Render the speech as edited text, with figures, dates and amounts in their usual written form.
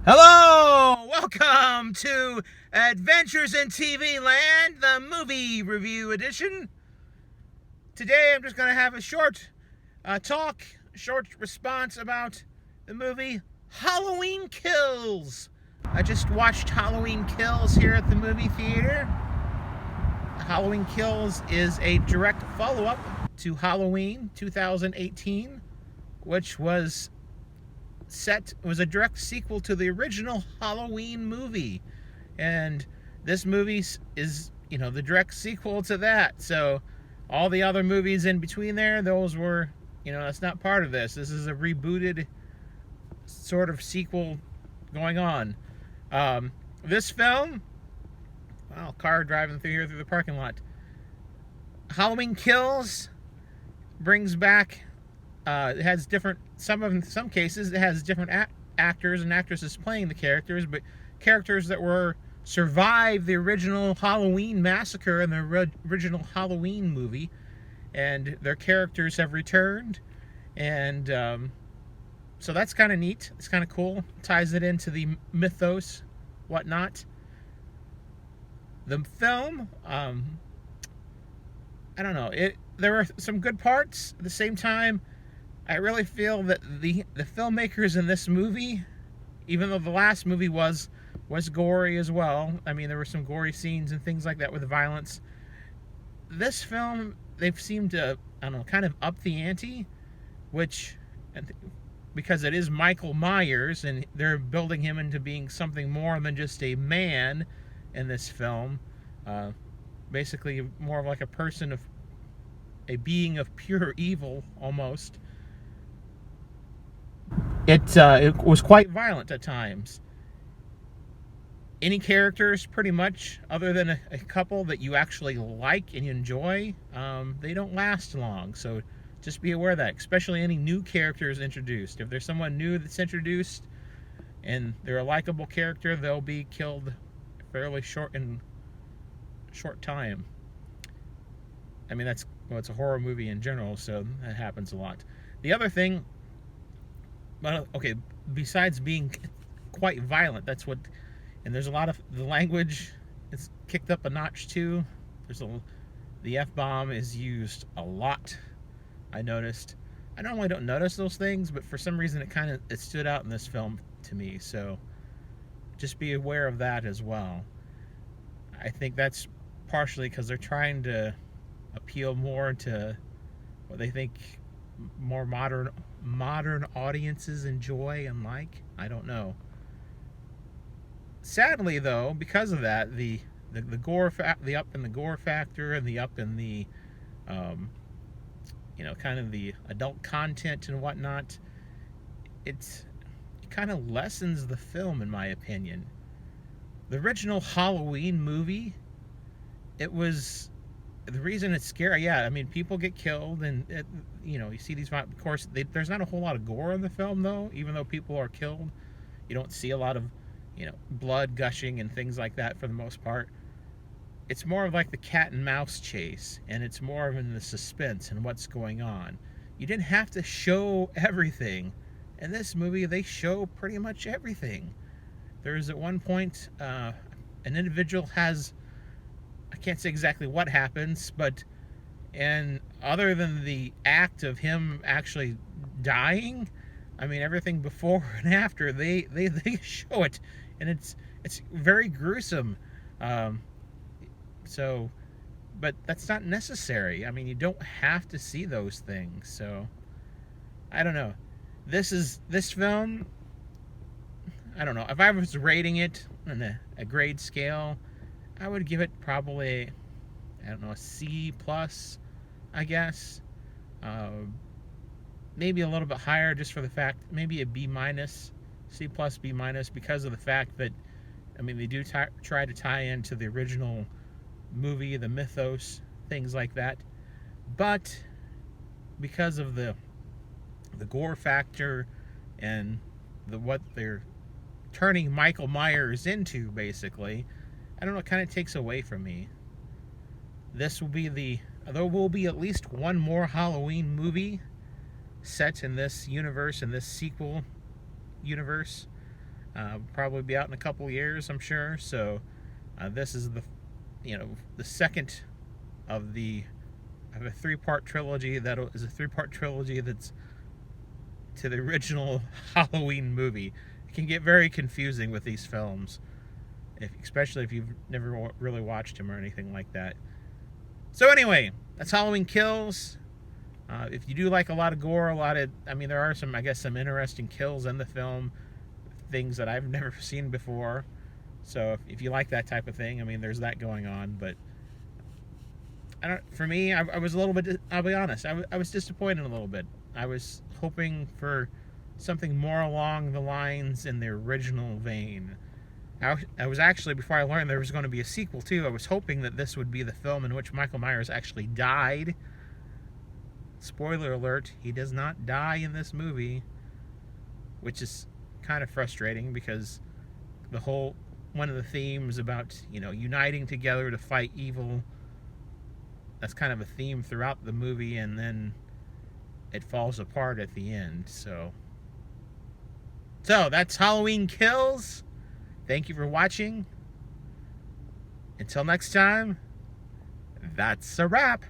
Hello! Welcome to Adventures in TV Land, the movie review edition. Today I'm just going to have a short short response about the movie Halloween Kills. I just watched Halloween Kills here at the movie theater. Halloween Kills is a direct follow-up to Halloween 2018, which was a direct sequel to the original Halloween movie, and this movie is the direct sequel to that. So all the other movies in between there, those were that's not part of this. This is a rebooted sort of sequel going on. This film, car driving through the parking lot. Halloween Kills brings back it has different, some cases it has different actors and actresses playing the characters, but characters that survived the original Halloween massacre and the original Halloween movie, and their characters have returned, and so that's kind of neat. It's kind of cool. Ties it into the mythos, whatnot. The film, I don't know. There were some good parts. At the same time, I really feel that the filmmakers in this movie, even though the last movie was gory as well, I mean, there were some gory scenes and things like that with violence. This film, they've seemed to, kind of up the ante, because it is Michael Myers, and they're building him into being something more than just a man in this film. Basically, more of like a being of pure evil, almost. It was quite violent at times. Any characters, pretty much, other than a couple that you actually like and enjoy, they don't last long. So just be aware of that, especially any new characters introduced. If there's someone new that's introduced and they're a likable character, they'll be killed fairly short time. I mean, it's a horror movie in general, so that happens a lot. The other thing, besides being quite violent, and there's a lot of, the language is kicked up a notch too. The F-bomb is used a lot, I noticed. I normally don't notice those things, but for some reason it stood out in this film to me, so just be aware of that as well. I think that's partially because they're trying to appeal more to what they think more modern audiences enjoy and like. I don't know. Sadly, though, because of that, the gore the up in the gore factor and the up in the kind of the adult content and whatnot, it kind of lessens the film, in my opinion. The original Halloween movie, it was, the reason it's scary, yeah, I mean, people get killed, and you see these, of course, there's not a whole lot of gore in the film, though. Even though people are killed, you don't see a lot of blood gushing and things like that for the most part. It's more of like the cat and mouse chase, and it's more of in the suspense and what's going on. You didn't have to show everything. In this movie, they show pretty much everything. There's at one point an individual has, I can't say exactly what happens, and other than the act of him actually dying, I mean, everything before and after, they show it, and it's very gruesome. But that's not necessary. I mean, you don't have to see those things. So I don't know. This film, I don't know. If I was rating it on a grade scale, I would give it probably, I don't know, a C plus, I guess. Maybe a little bit higher, just for the fact, maybe a B minus, C plus, B minus, because of the fact that, I mean, they do try to tie into the original movie, the mythos, things like that. But because of the gore factor and what they're turning Michael Myers into, basically, I don't know, it kind of takes away from me. There will be at least one more Halloween movie set in this universe, in this sequel universe. Probably be out in a couple years, I'm sure. So this is the second of a three-part trilogy that is a three-part trilogy that's to the original Halloween movie. It can get very confusing with these films, especially if you've never really watched them or anything like that. So anyway, that's Halloween Kills. If you do like a lot of gore, there are some interesting kills in the film, things that I've never seen before. So if you like that type of thing, there's that going on. But for me, I was a little bit, I'll be honest, I was disappointed a little bit. I was hoping for something more along the lines in the original vein. I was actually, before I learned there was going to be a sequel too, I was hoping that this would be the film in which Michael Myers actually died. Spoiler alert, he does not die in this movie, which is kind of frustrating because one of the themes about, uniting together to fight evil, that's kind of a theme throughout the movie, and then it falls apart at the end. So that's Halloween Kills. Thank you for watching. Until next time, that's a wrap.